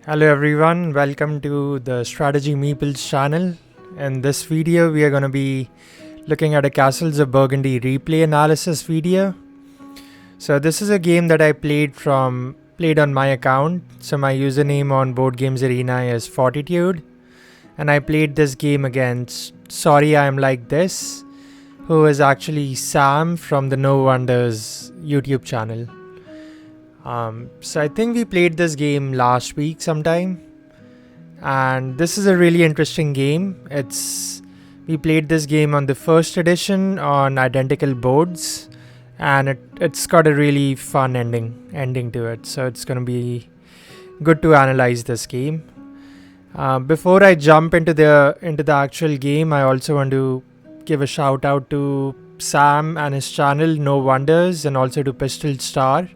Hello everyone, welcome to the Strategy Meeples channel. In this video, we are going to be looking at a Castles of Burgundy replay analysis video. So this is a game that I played on my account. So my username on Board Games Arena is Fortitude, and I played this game against sorryimlikethis, who is actually Sam from the No Wonders YouTube channel. So I think we played this game last week sometime, and this is a really interesting game. We played this game on the first edition on identical boards, and it's got a really fun ending to it. So it's gonna be good to analyze this game. Before I jump into the actual game, I also want to give a shout out to Sam and his channel No Wonders, and also to Pistol3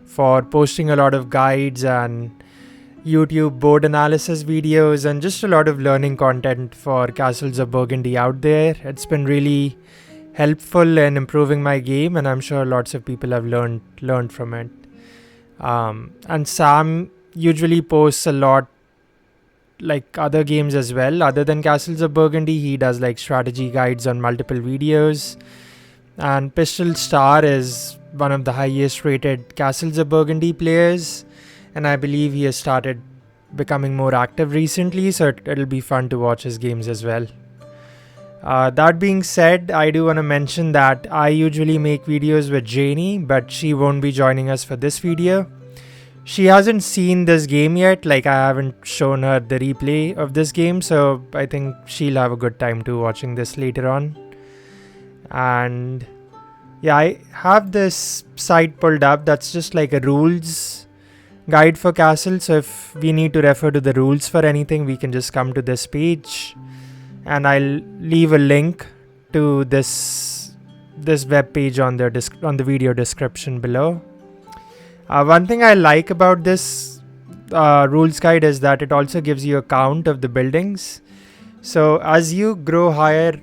for posting a lot of guides and YouTube board analysis videos and just a lot of learning content for Castles of Burgundy out there. It's been really helpful in improving my game, and I'm sure lots of people have learned from it. And Sam usually posts a lot like other games as well. Other than Castles of Burgundy, he does like strategy guides on multiple videos. And Pistol3 is one of the highest rated Castles of Burgundy players, and I believe he has started becoming more active recently, so it'll be fun to watch his games as well. That being said, I do want to mention that I usually make videos with Janie, but she won't be joining us for this video. She hasn't seen this game yet, like I haven't shown her the replay of this game, so I think she'll have a good time too watching this later on. And yeah, I have this site pulled up that's just like a rules guide for castles. So if we need to refer to the rules for anything, we can just come to this page, and I'll leave a link to this web page on the video description below. One thing I like about this rules guide is that it also gives you a count of the buildings. So as you grow higher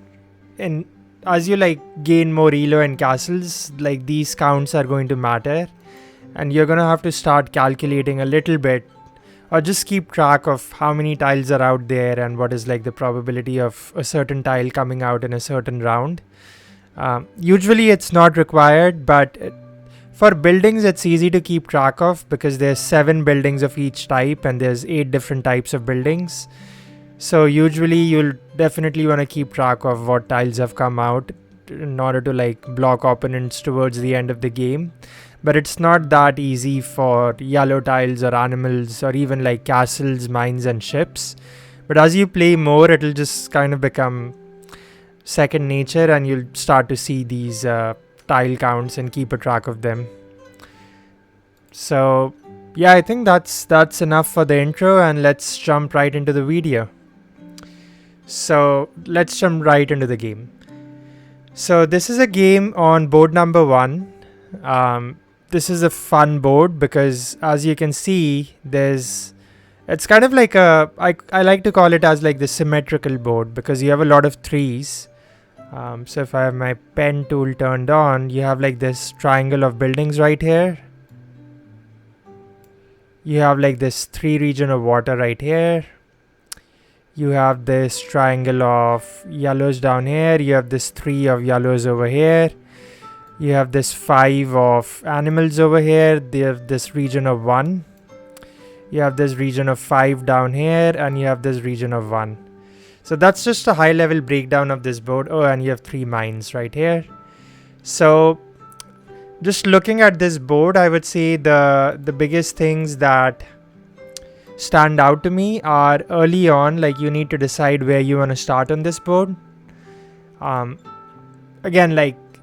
as you gain more ELO and castles, like these counts are going to matter, and you're gonna have to start calculating a little bit, or just keep track of how many tiles are out there and what is like the probability of a certain tile coming out in a certain round. Usually it's not required, but for buildings it's easy to keep track of because there's 7 buildings of each type and there's 8 different types of buildings. So usually you'll definitely want to keep track of what tiles have come out in order to block opponents towards the end of the game. But it's not that easy for yellow tiles or animals or even like castles, mines and ships. But as you play more, it'll just kind of become second nature, and you'll start to see these tile counts and keep a track of them. So yeah, I think that's enough for the intro, and let's jump right into the video. So let's jump right into the game. So this is a game on board number 1. This is a fun board because, as you can see, it's kind of like I like to call it as like the symmetrical board, because you have a lot of 3s. So if I have my pen tool turned on, you have like this triangle of buildings right here. You have like this 3 region of water right here. You have this triangle of yellows down here. You have this 3 of yellows over here. You have this 5 of animals over here. They have this region of 1. You have this region of 5 down here, and you have this region of 1. So that's just a high level breakdown of this board. Oh, and you have 3 mines right here. So just looking at this board, I would say the biggest things that stand out to me are early on, like you need to decide where you want to start on this board. Again,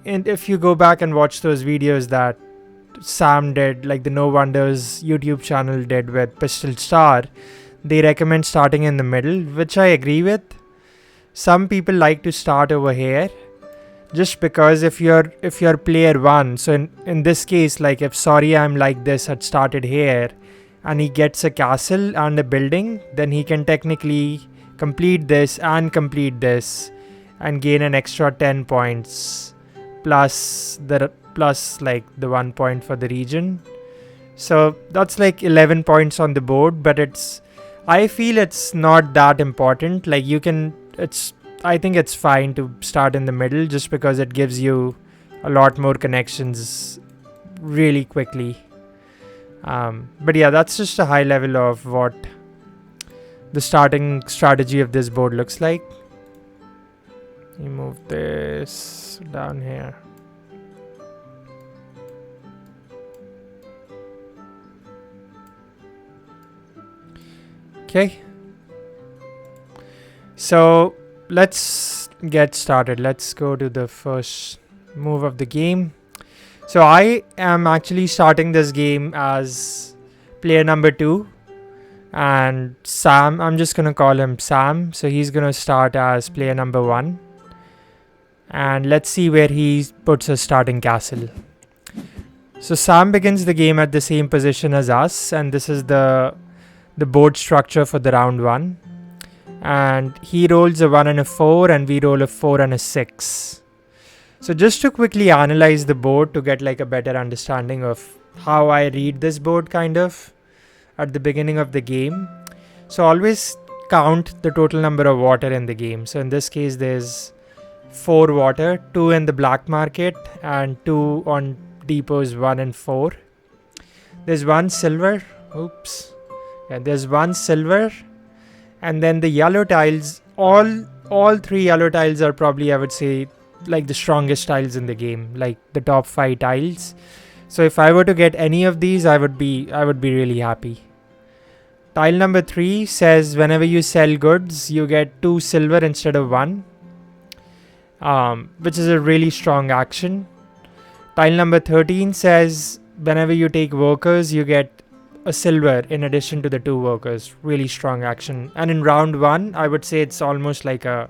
and if you go back and watch those videos that Sam did, like the No Wonders YouTube channel did with Pistol3, they recommend starting in the middle, which I agree with. Some people like to start over here just because if you're player 1, so in this case, like if sorryimlikethis had started here and he gets a castle and a building, then he can technically complete this and gain an extra 10 points plus the 1 point for the region. So that's like 11 points on the board, but I feel it's not that important. Like I think it's fine to start in the middle just because it gives you a lot more connections really quickly. But yeah, that's just a high level of what the starting strategy of this board looks like. You move this down here. Okay. So let's get started. Let's go to the first move of the game. So I am actually starting this game as player number 2. And Sam, I'm just going to call him Sam. So he's going to start as player number 1. And let's see where he puts his starting castle. So Sam begins the game at the same position as us. And this is the board structure for the round 1. And he rolls a 1 and a 4. And we roll a 4 and a 6. So just to quickly analyze the board to get like a better understanding of how I read this board kind of at the beginning of the game. So always count the total number of water in the game. So in this case, there's 4 water, 2 in the black market and 2 on depots 1 and 4. There's 1 silver. Oops. Yeah, there's 1 silver. And then the yellow tiles, all 3 yellow tiles are probably, I would say, like the strongest tiles in the game, like the top 5 tiles. So if I were to get any of these, I would be really happy. Tile number 3 says whenever you sell goods, you get 2 silver instead of 1, which is a really strong action. Tile number 13 says whenever you take workers, you get a silver in addition to the 2 workers. Really strong action. And in round 1, I would say it's almost like a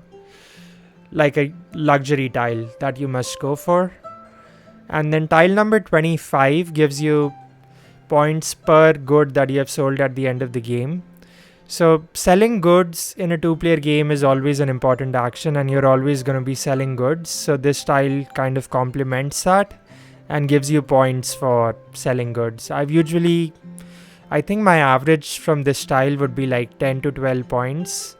luxury tile that you must go for. And then tile number 25 gives you points per good that you have sold at the end of the game. So selling goods in a 2-player game is always an important action, and you're always going to be selling goods. So this tile kind of complements that and gives you points for selling goods. I think my average from this tile would be like 10 to 12 points.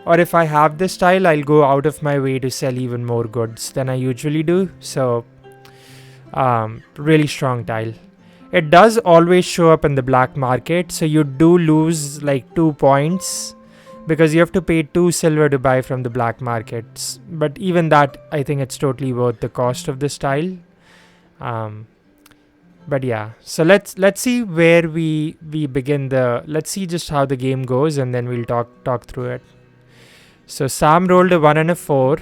Or if I have this tile, I'll go out of my way to sell even more goods than I usually do. So really strong tile. It does always show up in the black market, so you do lose like 2 points because you have to pay 2 silver to buy from the black markets. But even that, I think it's totally worth the cost of this tile. But yeah, so let's see where we begin let's see just how the game goes, and then we'll talk through it. So Sam rolled a 1 and a 4.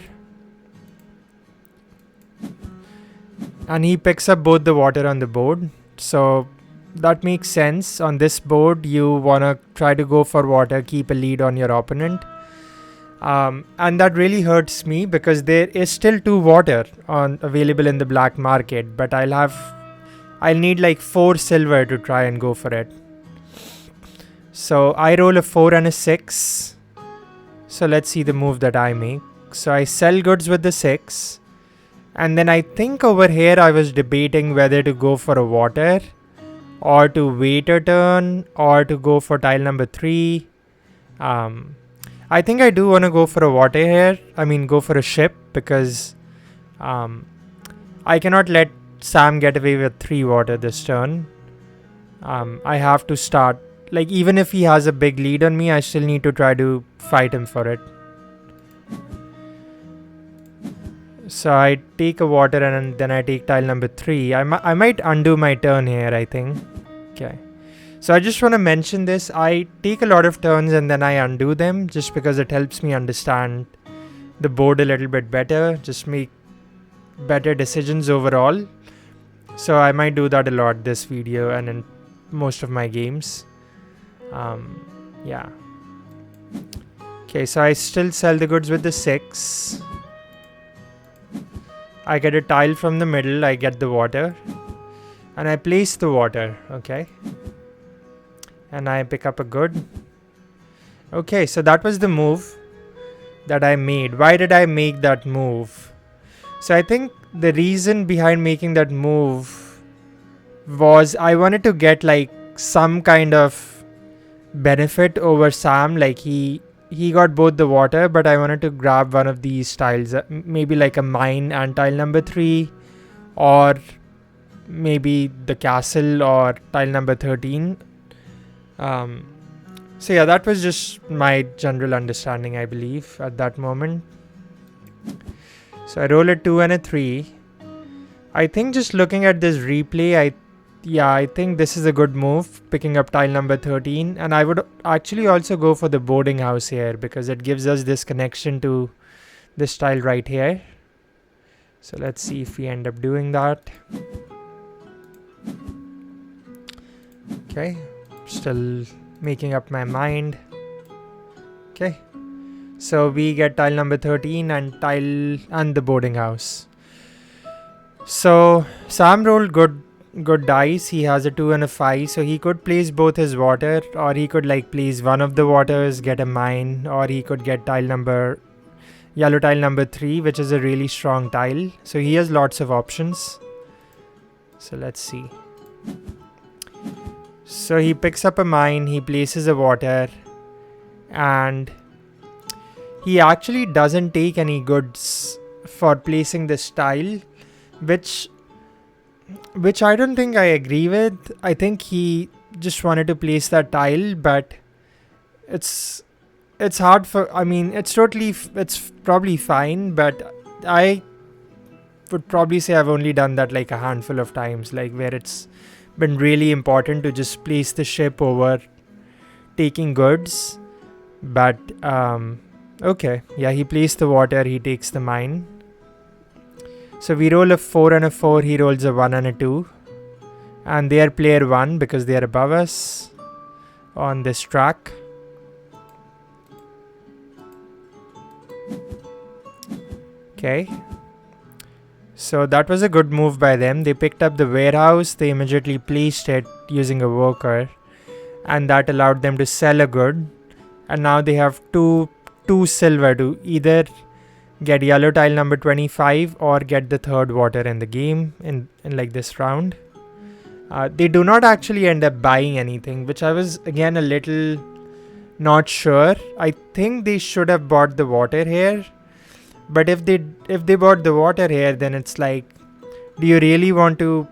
And he picks up both the water on the board. So that makes sense. On this board, you want to try to go for water, keep a lead on your opponent. And that really hurts me because there is still 2 water available in the black market. But I'll need like 4 silver to try and go for it. So I roll a 4 and a 6. So let's see the move that I make. So I sell goods with the 6. And then I think over here I was debating whether to go for a water or to wait a turn or to go for tile number 3. I think I do want to go for a water here. I mean, go for a ship because I cannot let Sam get away with 3 water this turn. I have to start. Like, even if he has a big lead on me, I still need to try to fight him for it. So I take a water and then I take tile number 3. I might undo my turn here, I think. Okay. So I just want to mention this. I take a lot of turns and then I undo them just because it helps me understand the board a little bit better. Just make better decisions overall. So I might do that a lot this video and in most of my games. Yeah. Okay, so I still sell the goods with the 6. I get a tile from the middle, I get the water. And I place the water, okay. And I pick up a good. Okay, so that was the move that I made. Why did I make that move? So I think the reason behind making that move was I wanted to get like some kind of benefit over Sam. Like he got both the water, but I wanted to grab one of these tiles, maybe like a mine and tile number 3, or maybe the castle or tile number 13. So yeah, that was just my general understanding, I believe, at that moment. So I roll a 2 and a 3. I think just looking at this replay, I think this is a good move, picking up tile number 13. And I would actually also go for the boarding house here, because it gives us this connection to this tile right here. So let's see if we end up doing that. Okay, still making up my mind. Okay, so we get tile number 13 and the boarding house. So Sam rolled good dice. He has a 2 and a 5, so he could place both his water, or he could like place one of the waters, get a mine, or he could get yellow tile number 3, which is a really strong tile. So he has lots of options. So let's see. So he picks up a mine, he places a water, and he actually doesn't take any goods for placing this tile, which I don't think I agree with. I think he just wanted to place that tile, but it's hard for, I mean, it's probably fine, but I would probably say I've only done that like a handful of times, like where it's been really important to just place the ship over taking goods. But okay, yeah, he placed the water, he takes the mine. So we roll a 4 and a 4, he rolls a 1 and a 2. And they are player 1 because they are above us on this track. Okay. So that was a good move by them. They picked up the warehouse, they immediately placed it using a worker, and that allowed them to sell a good. And now they have two silver to either get yellow tile number 25 or get the third water in the game in like this round. They do not actually end up buying anything, which I was again a little not sure. I think they should have bought the water here. But if they bought the water here, then it's like, do you really want to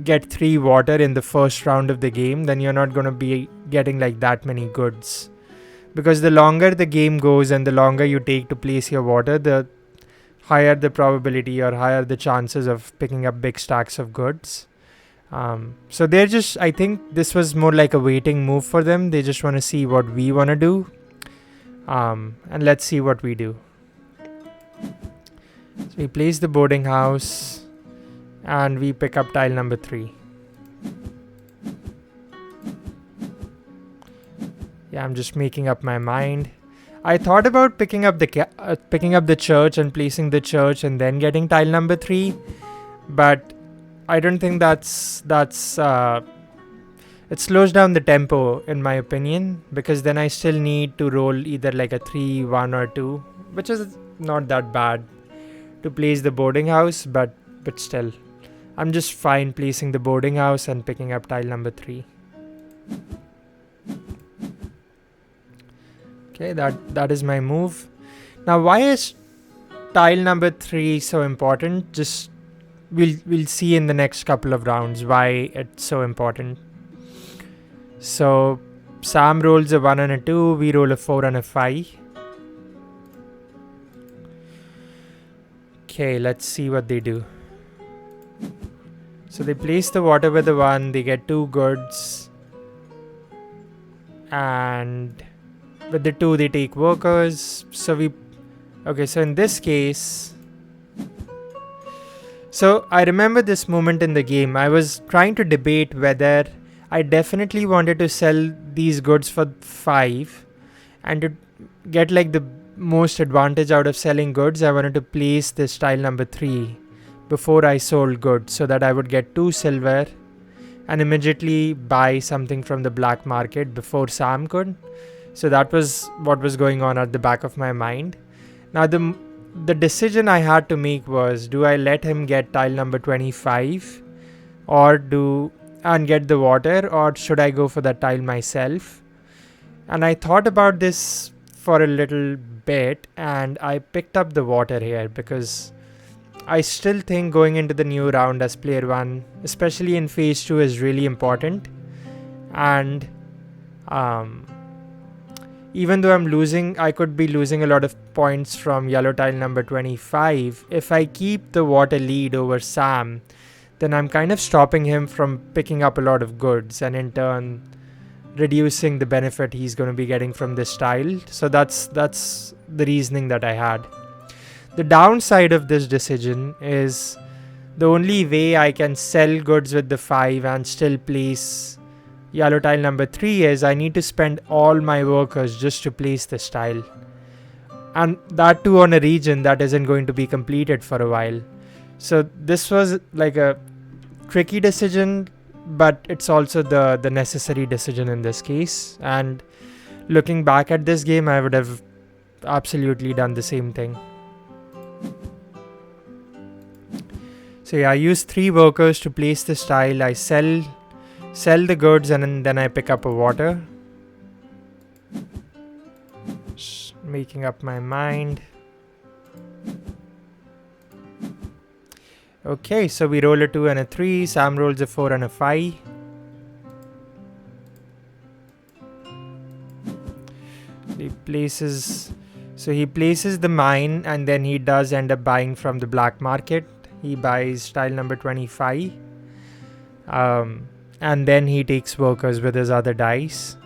get 3 water in the first round of the game? Then you're not going to be getting like that many goods. Because the longer the game goes and the longer you take to place your water, the higher the probability or higher the chances of picking up big stacks of goods. So they're just, I think this was more like a waiting move for them. They just want to see what we want to do. And let's see what we do. So we place the boarding house and we pick up tile number 3. Yeah, I'm just making up my mind. I thought about picking up the church and placing the church and then getting tile number 3, but I don't think that's it slows down the tempo in my opinion, because then I still need to roll either like a 3, 1 or 2, which is not that bad to place the boarding house, but still I'm just fine placing the boarding house and picking up tile number 3. Okay, that is my move. Now why is tile number 3 so important? Just we'll see in the next couple of rounds why it's so important. So Sam rolls a 1 and a 2, we roll a 4 and a 5. Okay, let's see what they do. So they place the water with the 1, they get 2 goods, and with the 2 they take workers. So so in this case, so I remember this moment in the game. I was trying to debate whether I definitely wanted to sell these goods for 5, and to get like the most advantage out of selling goods, I wanted to place this tile number 3 before I sold goods, so that I would get 2 silver and immediately buy something from the black market before Sam could. So that was what was going on at the back of my mind. Now the decision I had to make was, do I let him get tile number 25, or do and get the water, or should I go for that tile myself? And I thought about this for a little bit, and I picked up the water here because I still think going into the new round as player 1, especially in phase 2, is really important. And even though I'm losing, I could be losing a lot of points from yellow tile number 25. If I keep the water lead over Sam, then I'm kind of stopping him from picking up a lot of goods, and in turn reducing the benefit he's going to be getting from this tile. So that's the reasoning that I had. The downside of this decision is the only way I can sell goods with the 5 and still place yellow tile number 3 is I need to spend all my workers just to place this tile. And that too on a region that isn't going to be completed for a while. So this was like a tricky decision, but it's also the necessary decision in this case. And looking back at this game, I would have absolutely done the same thing. So yeah, I use 3 workers to place this tile. I sell the goods, and then I pick up a water. Just making up my mind. Okay, so we roll a 2 and a 3. Sam rolls a 4 and a 5. He places the mine, and then he does end up buying from the black market. He buys tile number 25. And then he takes workers with his other dice.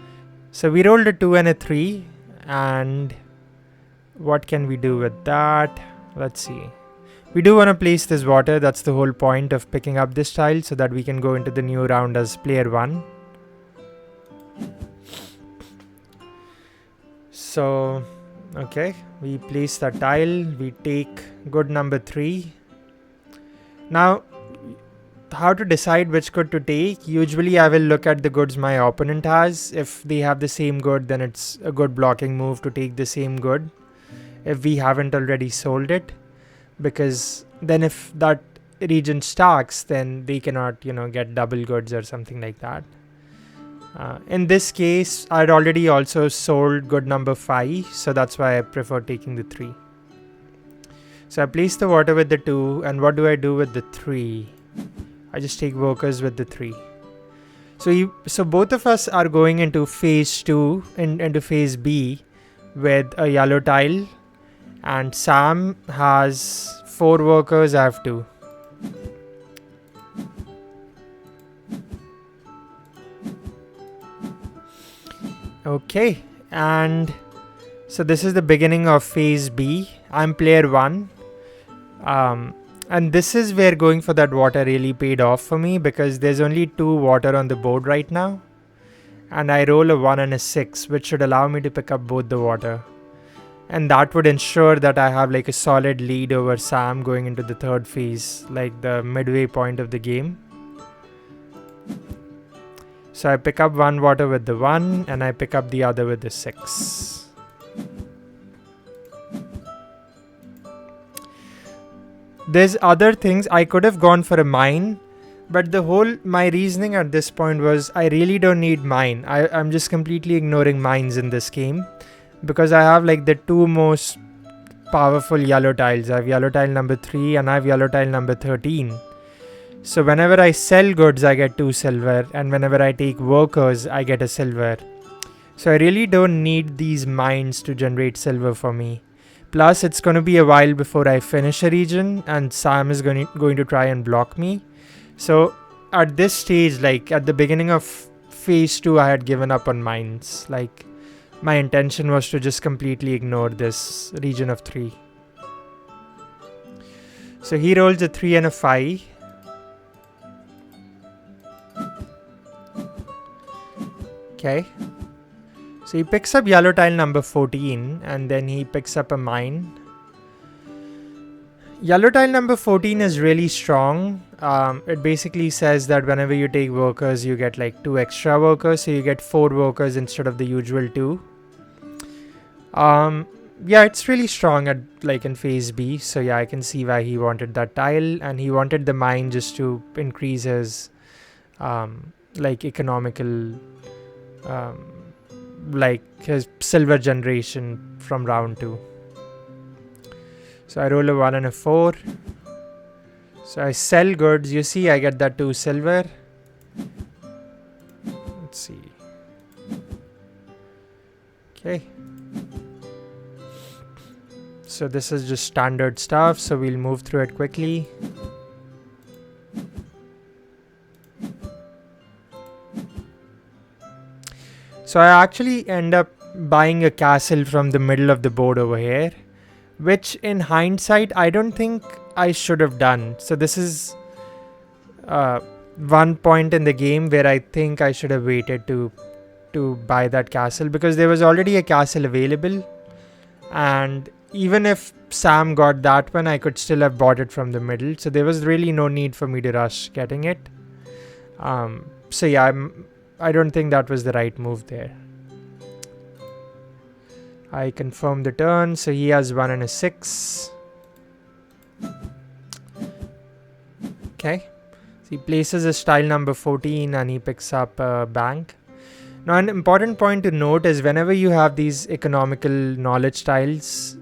So we rolled a 2 and a 3. And what can we do with that? Let's see. We do want to place this water. That's the whole point of picking up this tile, so that we can go into the new round as player 1. So, okay, we place that tile. We take good number 3. Now, how to decide which good to take? Usually I will look at the goods my opponent has. If they have the same good, then it's a good blocking move to take the same good if we haven't already sold it, because then if that region stacks, then they cannot, get double goods or something like that. In this case, I'd already also sold good number 5, so that's why I prefer taking the 3. So I place the water with the 2, and what do I do with the 3? I just take workers with the 3. So both of us are going into phase 2, into phase B with a yellow tile, and Sam has 4 workers, I have 2. Okay, and so this is the beginning of phase B. I'm player 1. And this is where going for that water really paid off for me, because there's only 2 water on the board right now. And I roll a 1 and a 6, which should allow me to pick up both the water. And that would ensure that I have like a solid lead over Sam going into the 3rd phase, like the midway point of the game. So I pick up 1 water with the 1, and I pick up the other with the 6. There's other things. I could have gone for a mine, but my reasoning at this point was I really don't need mine. I'm just completely ignoring mines in this game, because I have like the 2 most powerful yellow tiles. I have yellow tile number 3 and I have yellow tile number 13. So whenever I sell goods, I get 2 silver, and whenever I take workers, I get a silver. So I really don't need these mines to generate silver for me. Plus, it's going to be a while before I finish a region, and Sam is going to try and block me. So at this stage, like at the beginning of phase 2, I had given up on mines. Like my intention was to just completely ignore this region of 3. So he rolls a 3 and a 5. Okay. So he picks up yellow tile number 14, and then he picks up a mine. Yellow tile number 14 is really strong. It basically says that whenever you take workers, you get like 2 extra workers. So you get 4 workers instead of the usual 2. Yeah, it's really strong at like in phase B. So yeah, I can see why he wanted that tile, and he wanted the mine just to increase his like economical, like his silver generation from round 2. So I roll a 1 and a 4. So I sell goods. You see, I get that 2 silver. Let's see. Okay. So this is just standard stuff. So we'll move through it quickly. So I actually end up buying a castle from the middle of the board over here, which in hindsight, I don't think I should have done. So this is one point in the game where I think I should have waited to buy that castle, because there was already a castle available, and even if Sam got that one, I could still have bought it from the middle. So there was really no need for me to rush getting it. So yeah, I don't think that was the right move there. I confirm the turn. So he has 1 and a 6. Okay. So he places his tile number 14 and he picks up a bank. Now, an important point to note is whenever you have these economical knowledge tiles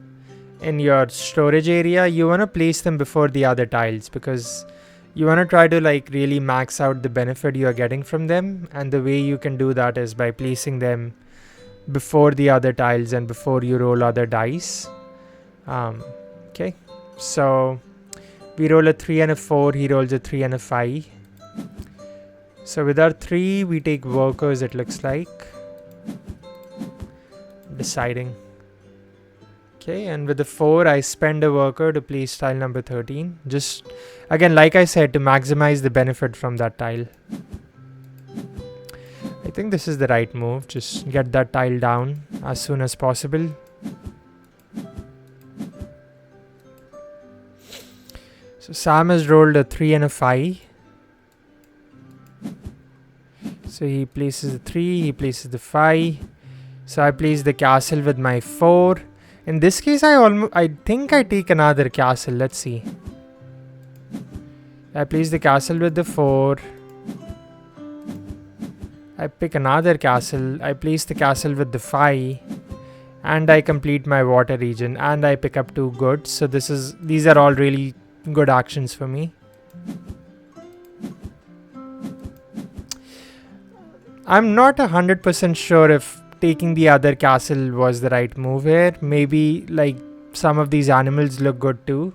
in your storage area, you want to place them before the other tiles, because you want to try to like really max out the benefit you are getting from them. And the way you can do that is by placing them before the other tiles and before you roll other dice. Okay, so we roll a 3 and a 4, he rolls a 3 and a 5. So with our 3, we take workers, it looks like. Deciding. Okay, and with the 4, I spend a worker to place tile number 13. Just, again, like I said, to maximize the benefit from that tile. I think this is the right move. Just get that tile down as soon as possible. So Sam has rolled a 3 and a 5. So he places the 3, he places the 5. So I place the castle with my 4. In this case, I think I take another castle. Let's see. I place the castle with the 4. I pick another castle. I place the castle with the 5. And I complete my water region. And I pick up 2 goods. So these are all really good actions for me. I'm not 100% sure if taking the other castle was the right move here. Maybe like some of these animals look good too.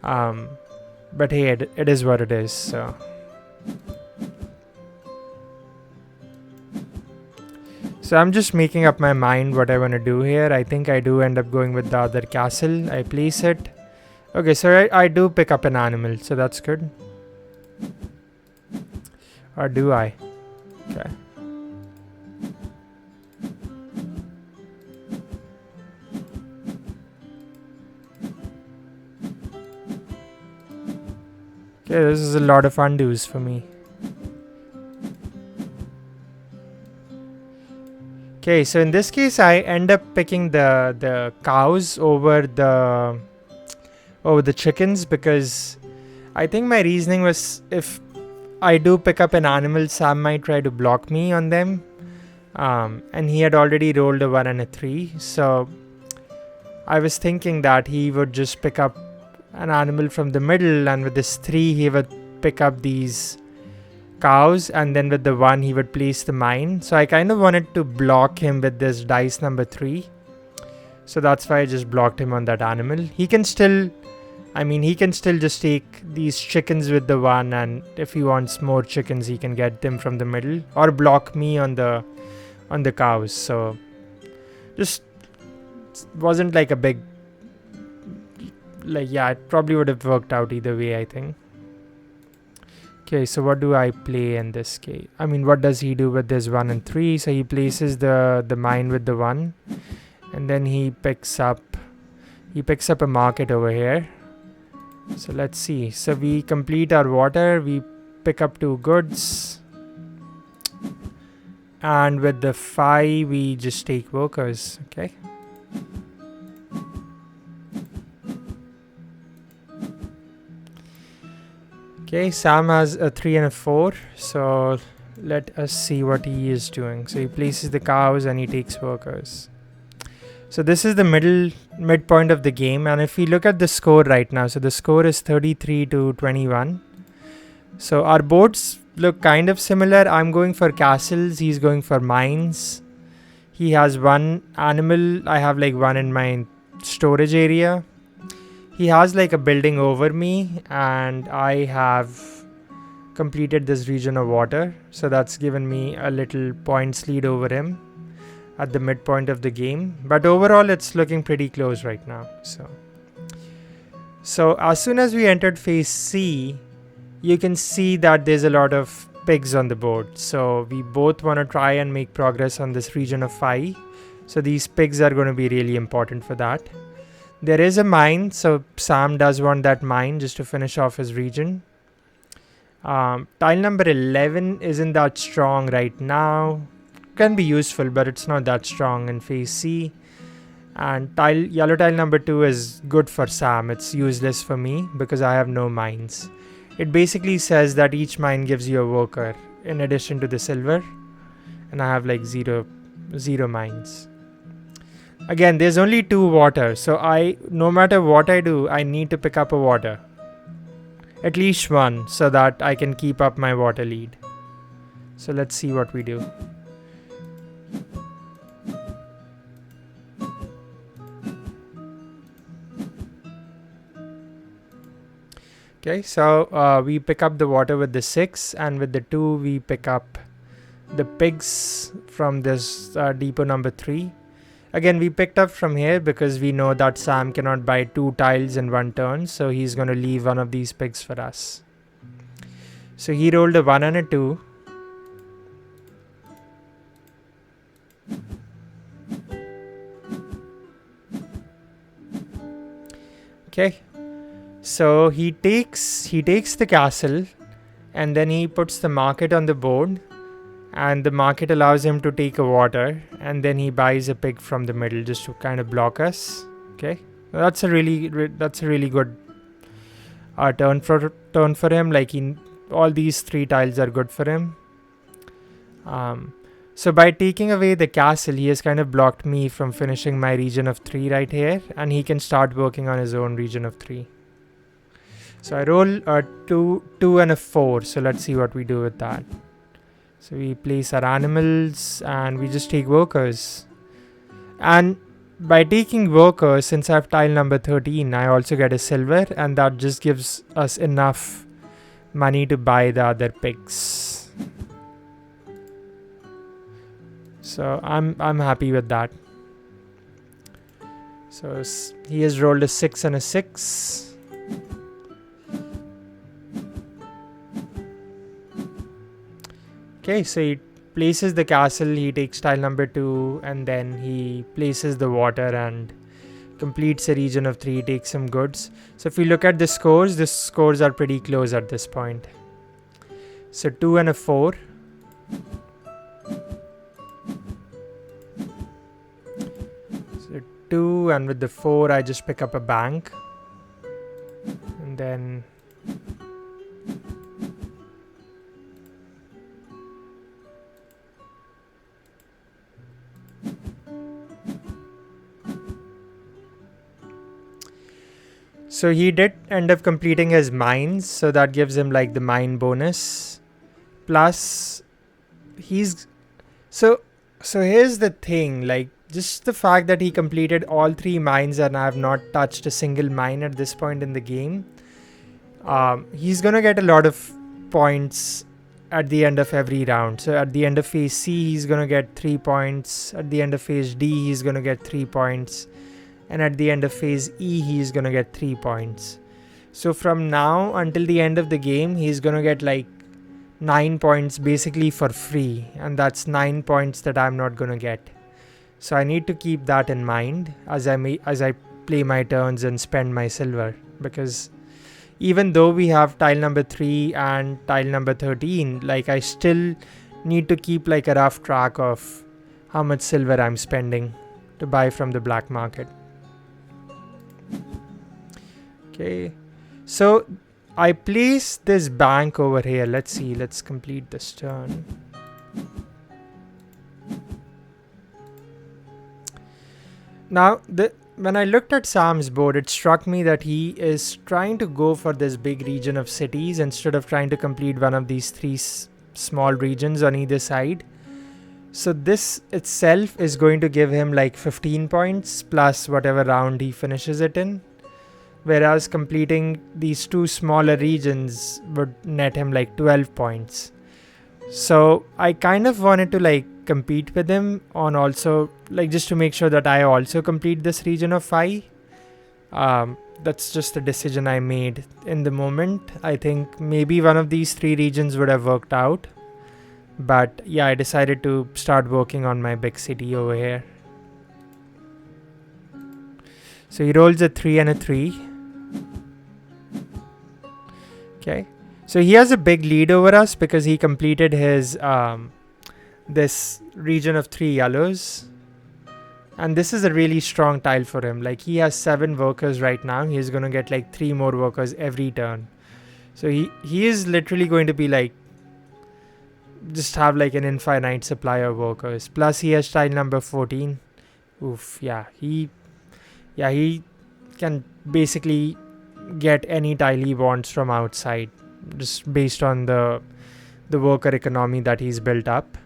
But hey, it is what it is. So I'm just making up my mind what I want to do here. I think I do end up going with the other castle. I place it. Okay, so I do pick up an animal, so that's good. Or do I? Okay. Okay, this is a lot of undos for me. Okay, so in this case, I end up picking the cows over the chickens, because I think my reasoning was if I do pick up an animal, Sam might try to block me on them. And he had already rolled a 1 and a 3. So I was thinking that he would just pick up an animal from the middle, and with this 3, he would pick up these cows, and then with the 1, he would place the mine. So I kind of wanted to block him with this dice number 3. So that's why I just blocked him on that animal. He can still just take these chickens with the 1, and if he wants more chickens, he can get them from the middle, or block me on the cows. So just wasn't like a big, like, yeah, it probably would have worked out either way, I think. Okay, so what do I play in this case? I mean, what does he do with this 1 and 3? So he places the mine with the 1, and then he picks up a market over here. So let's see. So we complete our water, we pick up 2 goods, and with the 5, we just take workers. Okay. Okay, Sam has a 3 and a 4, so let us see what he is doing. So he places the cows and he takes workers. So this is the midpoint of the game, and if we look at the score right now, so the score is 33 to 21. So our boards look kind of similar. I'm going for castles, he's going for mines. He has one animal, I have like one in my storage area. He has like a building over me, and I have completed this region of water. So that's given me a little points lead over him at the midpoint of the game. But overall, it's looking pretty close right now. So as soon as we entered phase C, you can see that there's a lot of pigs on the board. So we both want to try and make progress on this region of 5. So these pigs are going to be really important for that. There is a mine, so Sam does want that mine just to finish off his region. Tile number 11 isn't that strong right now. Can be useful, but it's not that strong in phase C. And yellow tile number 2 is good for Sam. It's useless for me because I have no mines. It basically says that each mine gives you a worker in addition to the silver, and I have like zero mines. Again, there's only 2 water, so no matter what I do, I need to pick up a water. At least one, so that I can keep up my water lead. So let's see what we do. Okay, so we pick up the water with the 6, and with the 2 we pick up the pigs from this depot number 3. Again, we picked up from here because we know that Sam cannot buy 2 tiles in one turn, so he's going to leave one of these pigs for us. So he rolled a 1 and a 2. Okay, so he takes the castle, and then he puts the market on the board, and the market allows him to take a water, and then he buys a pig from the middle just to kind of block us. Okay, that's a really good turn for him. Like all these 3 tiles are good for him. So by taking away the castle, he has kind of blocked me from finishing my region of 3 right here, and he can start working on his own region of 3. So I roll a 2 and a 4. So let's see what we do with that. So we place our animals and we just take workers. And by taking workers, since I have tile number 13, I also get a silver, and that just gives us enough money to buy the other pigs. So I'm happy with that. So he has rolled a 6 and a 6. Okay, so he places the castle, he takes tile number 2, and then he places the water and completes a region of 3, takes some goods. So if we look at the scores are pretty close at this point. So 2 and a 4. So 2, and with the 4 I just pick up a bank. And then so he did end up completing his mines, so that gives him like the mine bonus. Plus, so here's the thing, like just the fact that he completed all 3 mines and I have not touched a single mine at this point in the game. He's gonna get a lot of points at the end of every round. So at the end of phase C, he's gonna get 3 points. At the end of phase D, he's gonna get 3 points. And at the end of phase E, he's gonna get 3 points. So from now until the end of the game, he's gonna get like 9 points basically for free, and that's 9 points that I'm not gonna get. So I need to keep that in mind as I play my turns and spend my silver, because even though we have tile number 3 and tile number 13, like I still need to keep like a rough track of how much silver I'm spending to buy from the black market. Okay, so I place this bank over here. Let's see. Let's complete this turn. Now, when I looked at Sam's board, it struck me that he is trying to go for this big region of cities instead of trying to complete one of these three small regions on either side. So this itself is going to give him like 15 points plus whatever round he finishes it in. Whereas completing these two smaller regions would net him like 12 points. So I kind of wanted to like compete with him on also, like, just to make sure that I also complete this region of 5. That's just a decision I made in the moment. I think maybe one of these 3 regions would have worked out. But yeah, I decided to start working on my big city over here. So he rolls a 3 and a 3. Okay, so he has a big lead over us because he completed his this region of 3 yellows, and this is a really strong tile for him. Like, he has 7 workers right now. He's gonna get like 3 more workers every turn. So he is literally going to be like, just have like an infinite supply of workers. Plus he has tile number 14. Oof, yeah, he can basically get any tile he wants from outside, just based on the worker economy that he's built up.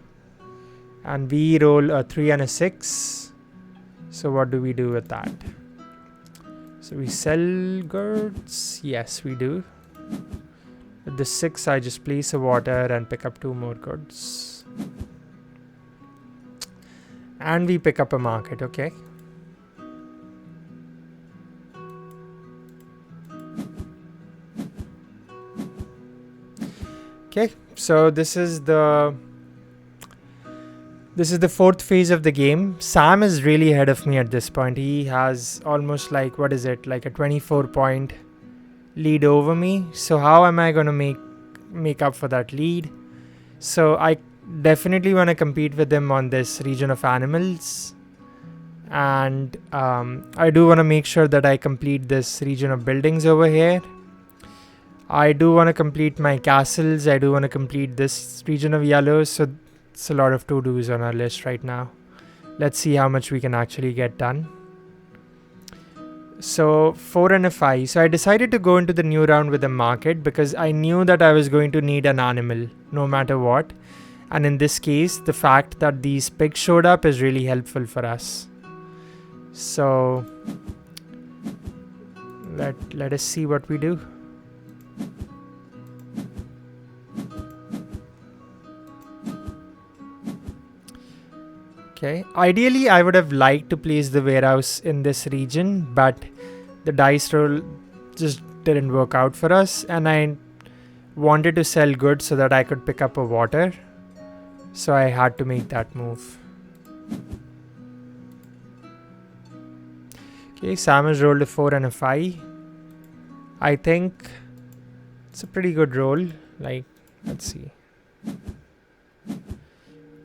And we roll a 3 and a 6. So what do we do with that? So we sell goods. Yes, we do. With the 6, I just place a water and pick up 2 more goods. And we pick up a market, okay. Okay, so this is the 4th phase of the game. Sam is really ahead of me at this point. He has almost like, what is it, like a 24 point lead over me. So how am I going to make up for that lead? So I definitely want to compete with him on this region of animals. And I do want to make sure that I complete this region of buildings over here. I do want to complete my castles. I do want to complete this region of yellows. So it's a lot of to-dos on our list right now. Let's see how much we can actually get done. So 4 and a 5. So I decided to go into the new round with a market because I knew that I was going to need an animal no matter what. And in this case, the fact that these pigs showed up is really helpful for us. So let us see what we do. Okay, ideally I would have liked to place the warehouse in this region, but the dice roll just didn't work out for us, and I wanted to sell goods so that I could pick up a water. So I had to make that move. Okay, Sam has rolled a 4 and a 5. I think it's a pretty good roll. Like, let's see.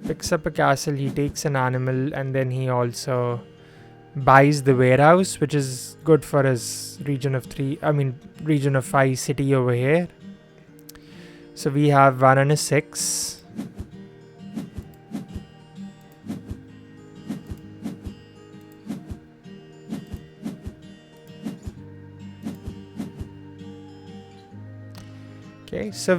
Picks up a castle, he takes an animal, and then he also buys the warehouse, which is good for his region of 5 city over here. So we have 1 and a 6. Okay, so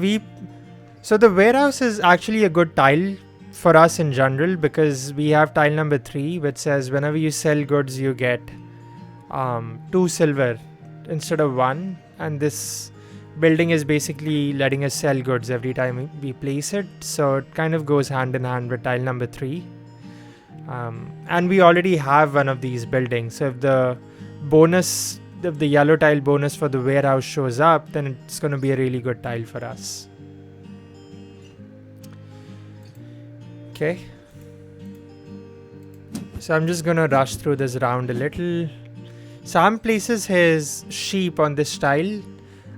the warehouse is actually a good tile for us in general because we have tile number 3, which says whenever you sell goods you get 2 silver instead of 1, and this building is basically letting us sell goods every time we place it, so it kind of goes hand in hand with tile number 3. And we already have one of these buildings, so if the yellow tile bonus for the warehouse shows up, then it's going to be a really good tile for us. Okay, so I'm just gonna rush through this round a little. Sam places his sheep on this tile,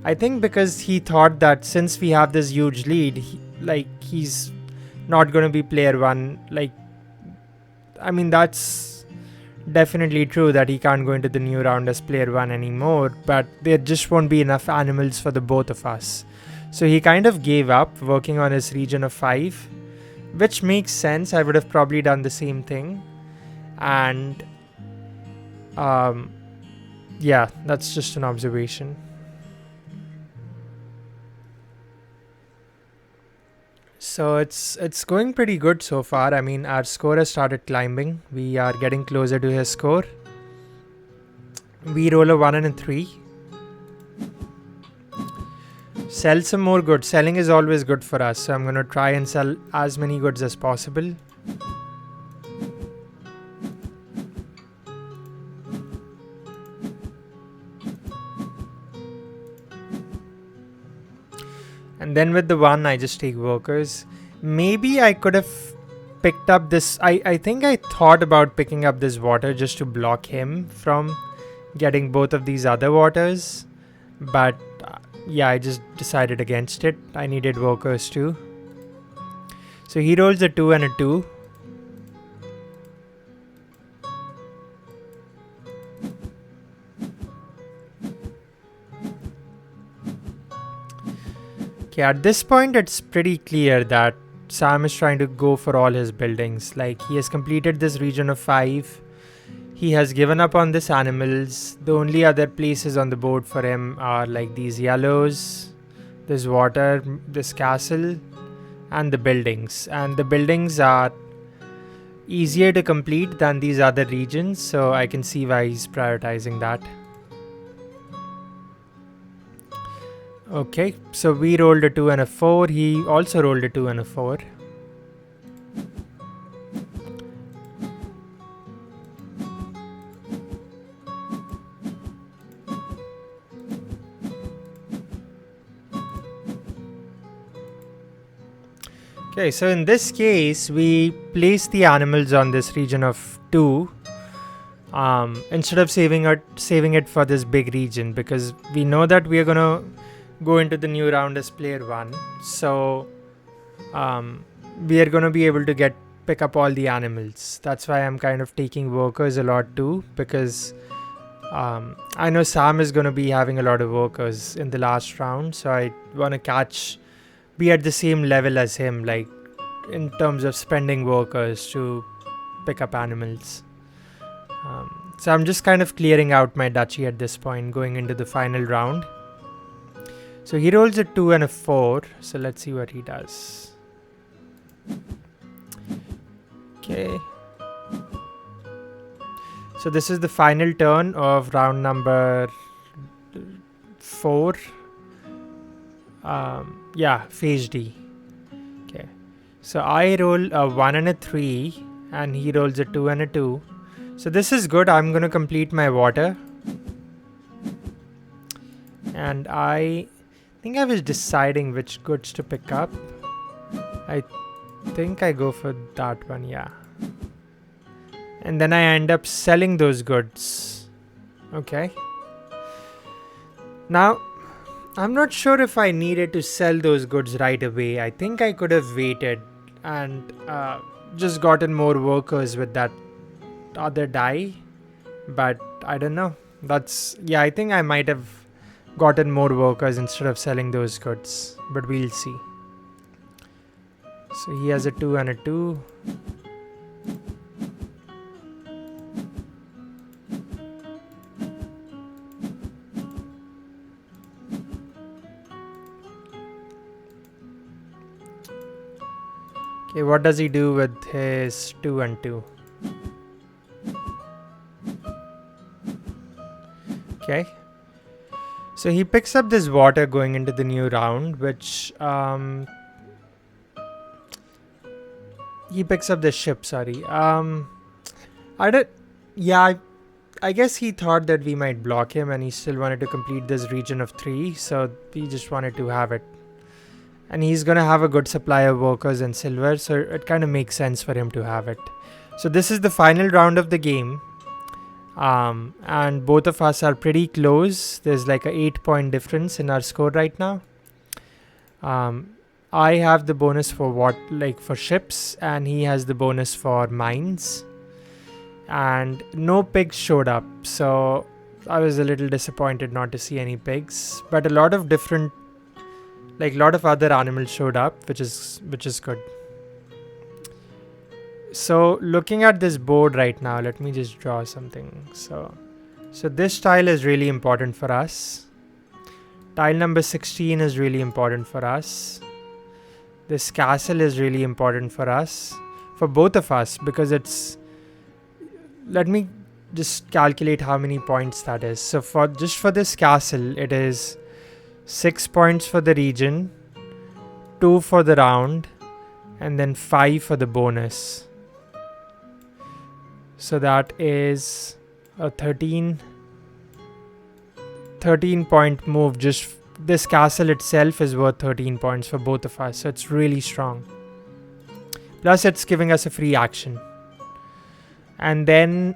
I think because he thought that since we have this huge lead, he's not gonna be player 1. Like, I mean, that's definitely true that he can't go into the new round as player 1 anymore, but there just won't be enough animals for the both of us. So he kind of gave up working on his region of 5, which makes sense. I would have probably done the same thing. And yeah, that's just an observation. So it's going pretty good so far. I mean, our score has started climbing. We are getting closer to his score. We roll a 1 and a 3. Sell some more goods. Selling is always good for us, so I'm going to try and sell as many goods as possible. And then with the 1, I just take workers. Maybe I could have picked up this. I think I thought about picking up this water just to block him from getting both of these other waters. But yeah, I just decided against it. I needed workers too. So he rolls a 2 and a 2. Okay, at this point it's pretty clear that Sam is trying to go for all his buildings. Like, he has completed this region of 5. He has given up on this animals. The only other places on the board for him are like these yellows, this water, this castle, and the buildings. And the buildings are easier to complete than these other regions, so I can see why he's prioritizing that. Okay, so we rolled a 2 and a 4. He also rolled a 2 and a 4. Okay, so in this case, we place the animals on this region of 2 instead of saving it for this big region, because we know that we are gonna go into the new round as player 1. So we are gonna be able to pick up all the animals. That's why I'm kind of taking workers a lot too, because I know Sam is gonna be having a lot of workers in the last round, so I wanna be at the same level as him, like in terms of spending workers to pick up animals. So I'm just kind of clearing out my duchy at this point, going into the final round. So he rolls a 2 and a 4. So let's see what he does. Okay. So this is the final turn of round number 4. Yeah, phase D. Okay. So I roll a 1 and a 3, and he rolls a 2 and a 2. So this is good. I'm going to complete my water. And I think I was deciding which goods to pick up. I think I go for that one, yeah. And then I end up selling those goods. Okay. Now, I'm not sure if I needed to sell those goods right away. I think I could have waited and just gotten more workers with that other die. But I don't know. Yeah, I think I might have gotten more workers instead of selling those goods. But we'll see. So he has a 2 and a 2. Okay, what does he do with his 2 and 2? Okay. So he picks up this water going into the new round, which he picks up the ship, sorry. I guess he thought that we might block him and he still wanted to complete this region of 3, so we just wanted to have it. And he's gonna have a good supply of workers and silver, so it kind of makes sense for him to have it. So this is the final round of the game. And both of us are pretty close. There's like a 8-point difference in our score right now. I have the bonus for for ships, and he has the bonus for mines. and no pigs showed up, so I was a little disappointed not to see any pigs, but a lot of different, like lot of other animals showed up, which is good. So looking at this board right now, let me just draw something. So this tile is really important for us. Tile number 16 is really important for us. This castle is really important for us, for both of us, because it's, let me just calculate how many points that is. So for this castle, it is 6 points for the region, 2 for the round, and then 5 for the bonus. So that is a 13 point move. Just this castle itself is worth 13 points for both of us, so it's really strong. Plus it's giving us a free action. And then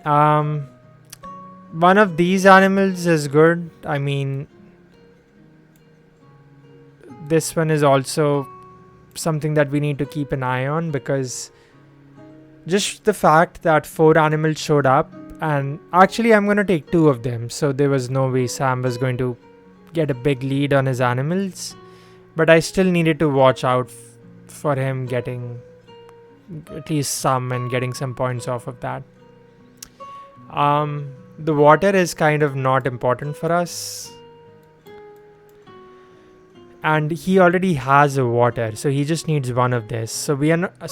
one of these animals is good. I mean, this one is also something that we need to keep an eye on, because just the fact that 4 animals showed up, and actually I'm going to take 2 of them, so there was no way Sam was going to get a big lead on his animals, but I still needed to watch out for him getting at least some and getting some points off of that. The water is kind of not important for us, and he already has a water, so he just needs one of this. So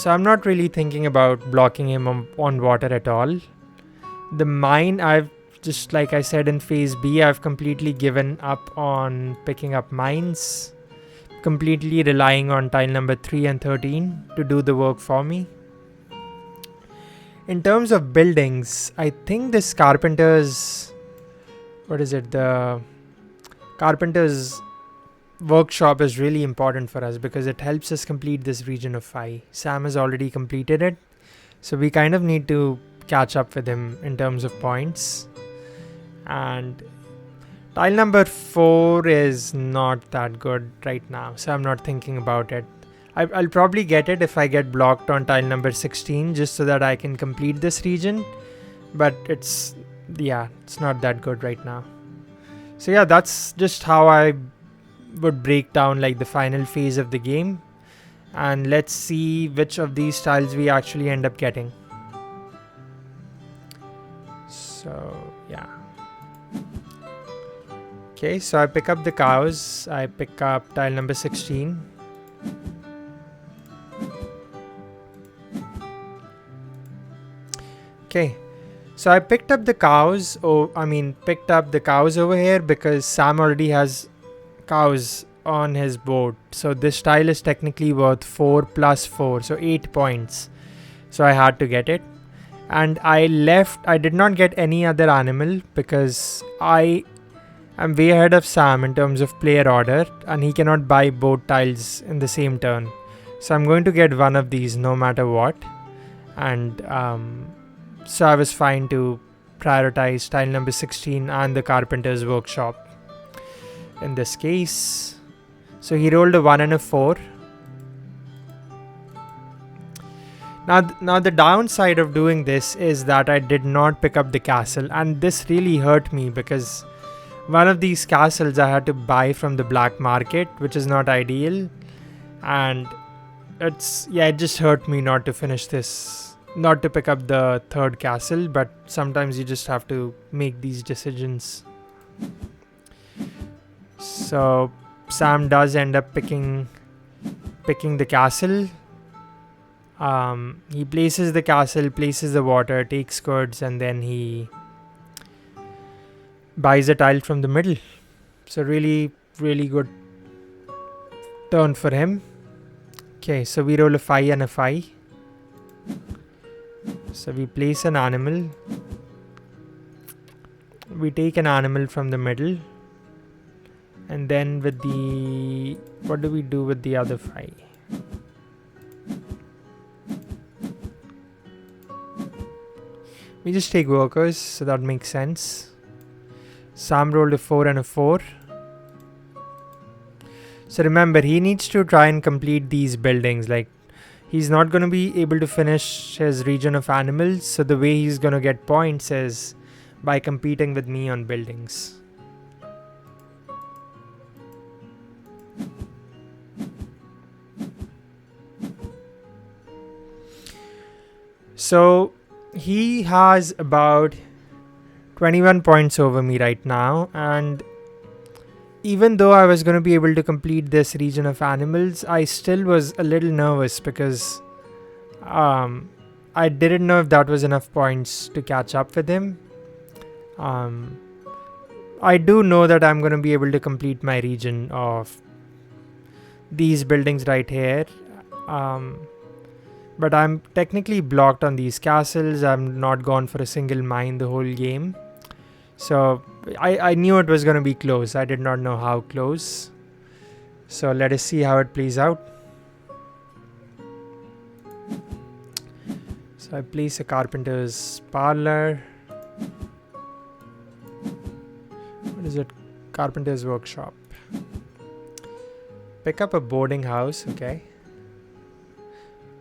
I'm not really thinking about blocking him on water at all. The mine, I've just, like I said in phase B, I've completely given up on picking up mines, completely relying on tile number 3 and 13 to do the work for me. In terms of buildings, I think this carpenter's, the carpenter's workshop is really important for us, because it helps us complete this region of 5. Sam has already completed it, so we kind of need to catch up with him in terms of points. And tile number 4 is not that good right now, so I'm not thinking about it. I'll probably get it if I get blocked on tile number 16, just so that I can complete this region, but it's not that good right now. So yeah, that's just how I would break down like the final phase of the game, and let's see which of these tiles we actually end up getting. So yeah, okay, so I pick up the cows. I pick up tile number 16. Okay, so I picked up the cows. Picked up the cows over here because Sam already has cows on his board. So this tile is technically worth 4 plus 4, so 8 points. So I had to get it. And I did not get any other animal because I am way ahead of Sam in terms of player order, and he cannot buy both tiles in the same turn. So I'm going to get one of these no matter what. And so I was fine to prioritize tile number 16 and the carpenter's workshop in this case. So he rolled a 1 and a 4. Now the downside of doing this is that I did not pick up the castle, and this really hurt me because one of these castles I had to buy from the black market, which is not ideal, and it just hurt me not to finish this, not to pick up the third castle, but sometimes you just have to make these decisions. So Sam does end up picking the castle. He places the castle, places the water, takes goods, and then he buys a tile from the middle. So really, really good turn for him. Okay, so we roll a 5 and a 5. So we place an animal. We take an animal from the middle. And then with the... what do we do with the other 5? We just take workers, so that makes sense. Sam rolled a 4 and a 4. So remember, he needs to try and complete these buildings. Like, he's not going to be able to finish his region of animals. So the way he's going to get points is by competing with me on buildings. So he has about 21 points over me right now, and even though I was going to be able to complete this region of animals, I still was a little nervous because I didn't know if that was enough points to catch up with him. I do know that I'm going to be able to complete my region of these buildings right here. But I'm technically blocked on these castles. I'm not gone for a single mine the whole game. So I knew it was going to be close. I did not know how close. So let us see how it plays out. So I place a carpenter's parlor. What is it? Carpenter's workshop. Pick up a boarding house, okay.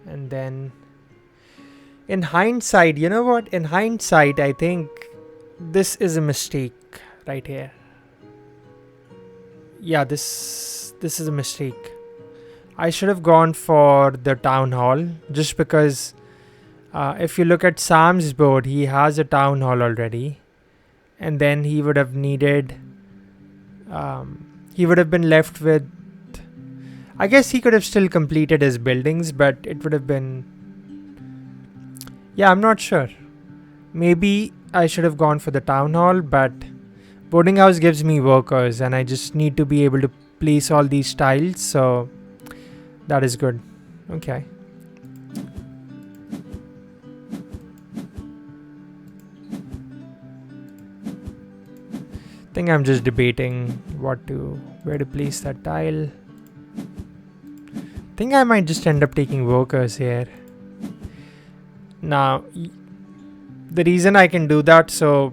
And then in hindsight, you know what? In hindsight, I think this is a mistake right here. Yeah, this is a mistake. I should have gone for the town hall just because if you look at Sam's board, he has a town hall already. And then he would have needed, he would have been left with, I guess he could have still completed his buildings, but it would have been, yeah, I'm not sure. Maybe I should have gone for the town hall, but boarding house gives me workers and I just need to be able to place all these tiles, so that is good. Okay. I think I'm just debating where to place that tile. I think I might just end up taking workers here. Now, the reason I can do that so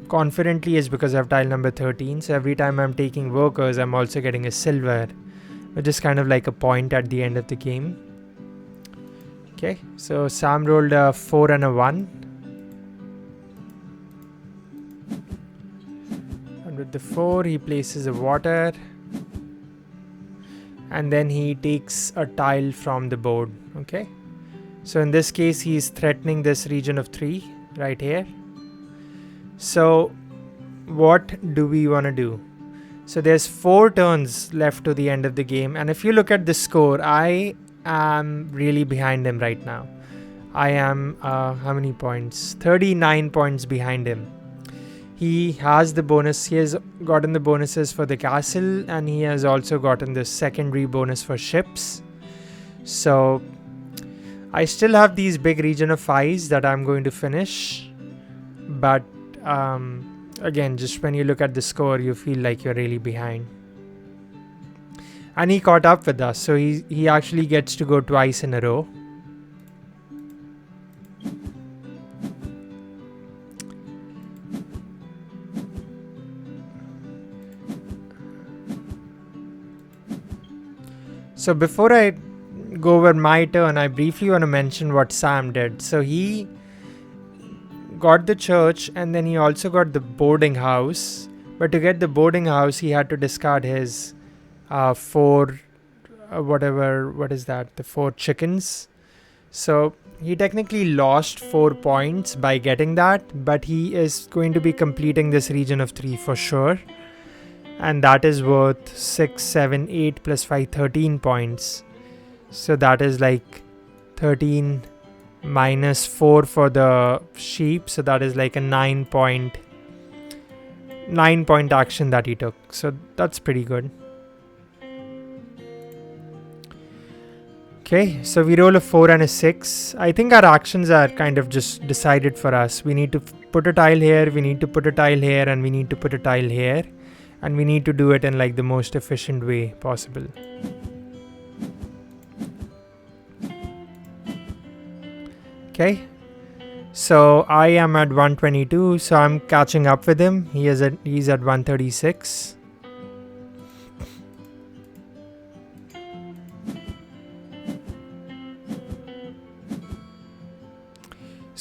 confidently is because I have tile number 13. So every time I'm taking workers, I'm also getting a silver, which is kind of like a point at the end of the game. Okay, so Sam rolled a 4 and a 1. And with the 4, he places a water. And then he takes a tile from the board. Okay, so in this case, he's threatening this region of 3 right here. So what do we want to do? So there's 4 turns left to the end of the game. And if you look at the score, I am really behind him right now. I am, how many points? 39 points behind him. He has the bonus. He has gotten the bonuses for the castle, and he has also gotten the secondary bonus for ships. So I still have these big region of 5s that I'm going to finish. But again, just when you look at the score, you feel like you're really behind. And he caught up with us, so he actually gets to go twice in a row. So before I go over my turn, I briefly want to mention what Sam did. So he got the church and then he also got the boarding house. But to get the boarding house, he had to discard his 4, what is that? The 4 chickens. So he technically lost 4 points by getting that, but he is going to be completing this region of 3 for sure. And that is worth 6, 7, 8 plus 5, 13 points. So that is like 13 minus 4 for the sheep. So that is like a 9 point action that he took. So that's pretty good. Okay, so we roll a 4 and a 6. I think our actions are kind of just decided for us. We need to put a tile here, we need to put a tile here, and we need to put a tile here. And we need to do it in like the most efficient way possible. Okay, so I am at 122, so I'm catching up with him. He's at 136.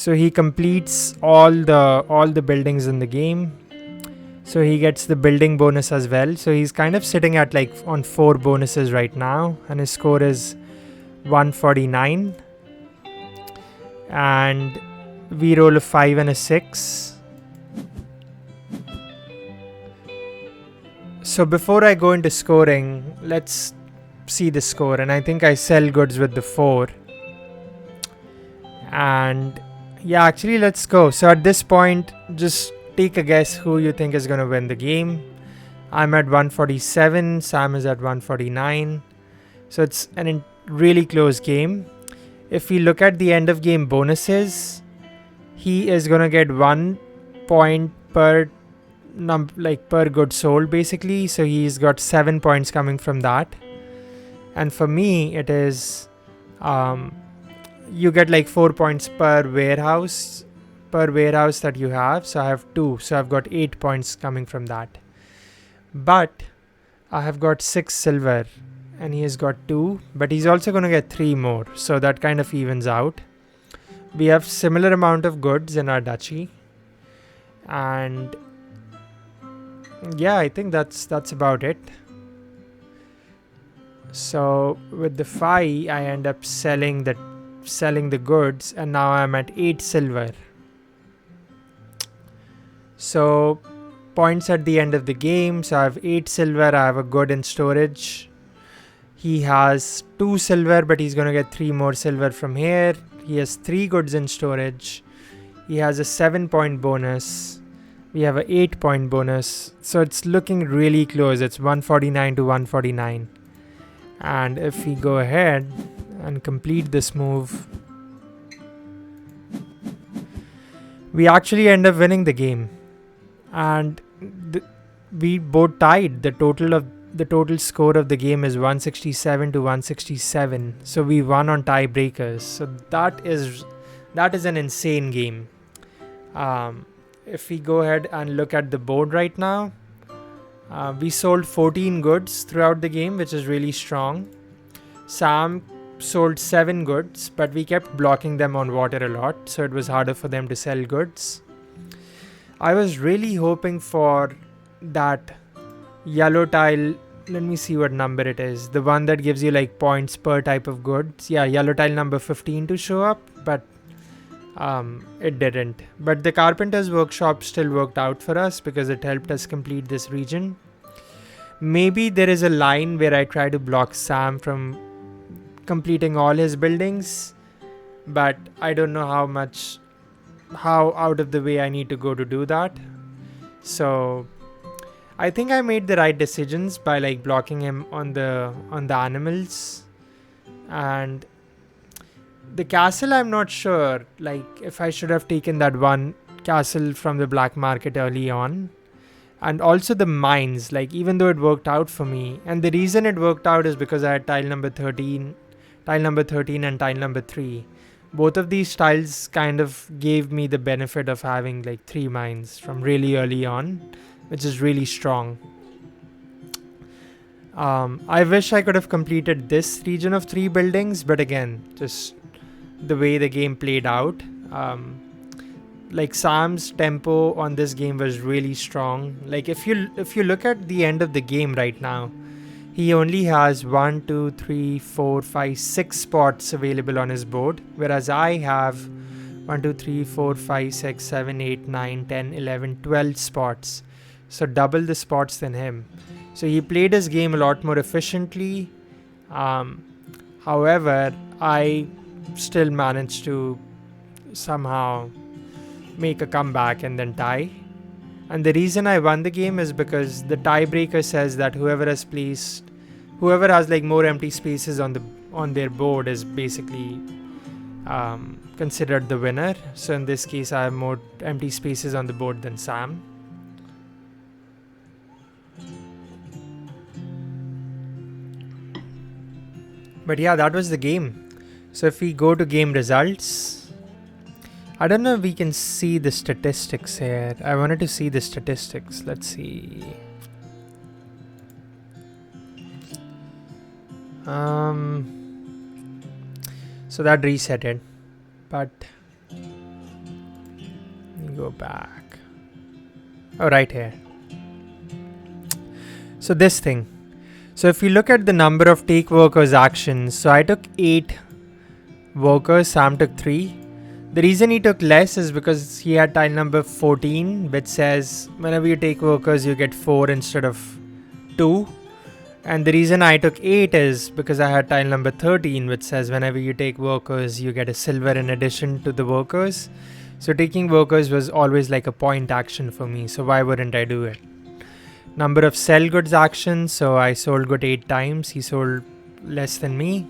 So he completes all the buildings in the game. So he gets the building bonus as well. So he's kind of sitting at like on 4 bonuses right now, and his score is 149. And we roll a 5 and a 6. So before I go into scoring, let's see the score. And I think I sell goods with the 4. And yeah, actually let's go. So at this point, just take a guess who you think is going to win the game. I'm at 147, Sam is at 149. So it's a really close game. If we look at the end of game bonuses, he is going to get 1 point per per good sold basically. So he's got 7 points coming from that. And for me, it is you get like 4 points per warehouse that you have. So I have 2, so I've got 8 points coming from that. But I have got 6 silver and he has got 2, but he's also going to get 3 more, so that kind of evens out. We have similar amount of goods in our duchy, and yeah, I think that's about it. So with the 5, I end up selling the goods, and now I'm at 8 silver. So points at the end of the game. So I have 8 silver, I have a good in storage. He has 2 silver, but he's going to get 3 more silver from here. He has 3 goods in storage. He has a 7 point bonus. We have a 8 point bonus. So it's looking really close. It's 149 to 149. And if we go ahead and complete this move, we actually end up winning the game. And we both tied. The total score of the game is 167 to 167. So we won on tiebreakers. So that is an insane game. If we go ahead and look at the board right now, we sold 14 goods throughout the game, which is really strong. Sam sold 7 goods, but we kept blocking them on water a lot, so it was harder for them to sell goods. I was really hoping for that yellow tile. Let me see what number it is. The one that gives you like points per type of goods. Yeah, yellow tile number 15 to show up, but it didn't. But the carpenter's workshop still worked out for us because it helped us complete this region. Maybe there is a line where I try to block Sam from completing all his buildings, but I don't know how out of the way I need to go to do that. So I think I made the right decisions by like blocking him on the animals. And the castle, I'm not sure like if I should have taken that one castle from the black market early on. And also the mines, like even though it worked out for me, and the reason it worked out is because I had tile number 13 and tile number 3. Both of these tiles kind of gave me the benefit of having like 3 mines from really early on, which is really strong. I wish I could have completed this region of 3 buildings, but again, just the way the game played out. Like Sam's tempo on this game was really strong. Like if you look at the end of the game right now, he only has 1, 2, 3, 4, 5, 6 spots available on his board, whereas I have 1, 2, 3, 4, 5, 6, 7, 8, 9, 10, 11, 12 spots. So double the spots than him. So he played his game a lot more efficiently. However, I still managed to somehow make a comeback and then tie. And the reason I won the game is because the tiebreaker says that whoever has like more empty spaces on their board is basically considered the winner. So in this case, I have more empty spaces on the board than Sam. But yeah, that was the game. So if we go to game results, I don't know if we can see the statistics here. I wanted to see the statistics. Let's see. So that reset it. But go back. Oh, right here. So this thing. So if you look at the number of take workers actions, so I took 8 workers, Sam took 3. The reason he took less is because he had tile number 14, which says whenever you take workers, you get 4 instead of 2. And the reason I took 8 is because I had tile number 13, which says whenever you take workers, you get a silver in addition to the workers. So taking workers was always like a point action for me. So why wouldn't I do it? Number of sell goods actions. So I sold good 8 times. He sold less than me.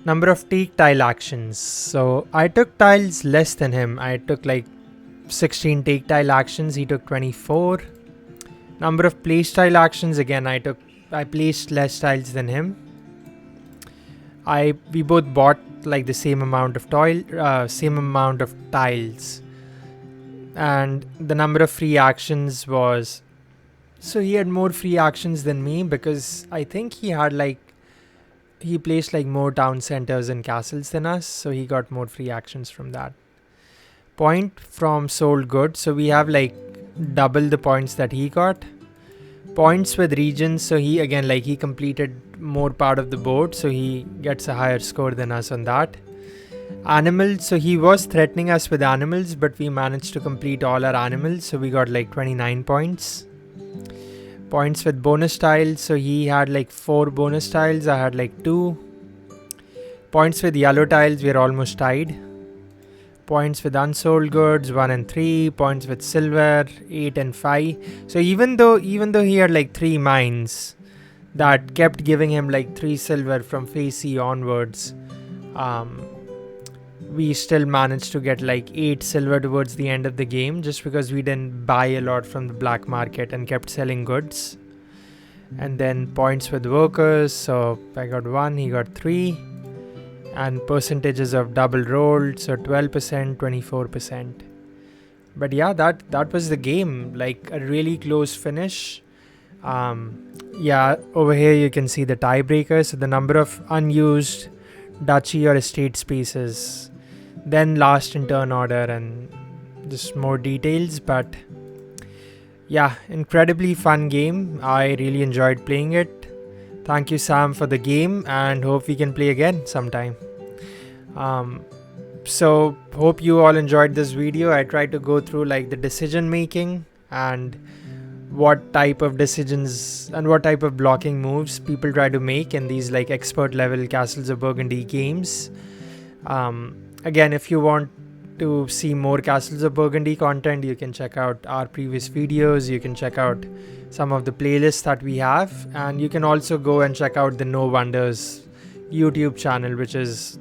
Number of take tile actions. So I took tiles less than him. I took like 16 take tile actions. He took 24. Number of place tile actions. Again, I placed less tiles than him. We both bought like the same amount of tiles. And the number of free actions was, so he had more free actions than me because I think he placed like more town centers and castles than us, so he got more free actions from that. Point from sold goods, so we have like double the points that he got. Points with regions, so he again he completed more part of the board, so he gets a higher score than us on that. Animals, so he was threatening us with animals, but we managed to complete all our animals, so we got like 29 points. Points with bonus tiles, so he had like 4 bonus tiles, I had like 2. Points with yellow tiles, we're almost tied. Points with unsold goods, 1 and 3. Points with silver, 8 and 5. So even though he had like 3 mines that kept giving him like 3 silver from phase C onwards, we still managed to get like 8 silver towards the end of the game, just because we didn't buy a lot from the black market and kept selling goods. And then points with workers, so I got 1, he got 3. And percentages of double rolled, so 12%, 24%. But yeah, that was the game, like a really close finish. Yeah, over here you can see the tiebreaker, so the number of unused duchy or estate spaces, then last in turn order, and just more details. But yeah, incredibly fun game. I really enjoyed playing it. Thank you, Sam, for the game, and hope we can play again sometime. So hope you all enjoyed this video. I tried to go through like the decision making and what type of decisions and what type of blocking moves people try to make in these like expert level Castles of Burgundy games. Again, if you want to see more Castles of Burgundy content, you can check out our previous videos. You can check out some of the playlists that we have, and you can also go and check out the No Wonders YouTube channel, which is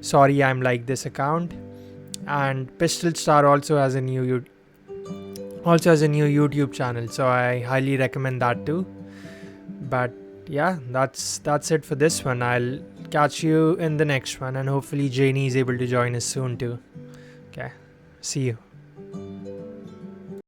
Sorry I'm Like This account. And Pistol Star also has a new YouTube channel, so I highly recommend that too. But yeah, that's it for this one. I'll catch you in the next one, and hopefully Janie is able to join us soon too. Okay, see you.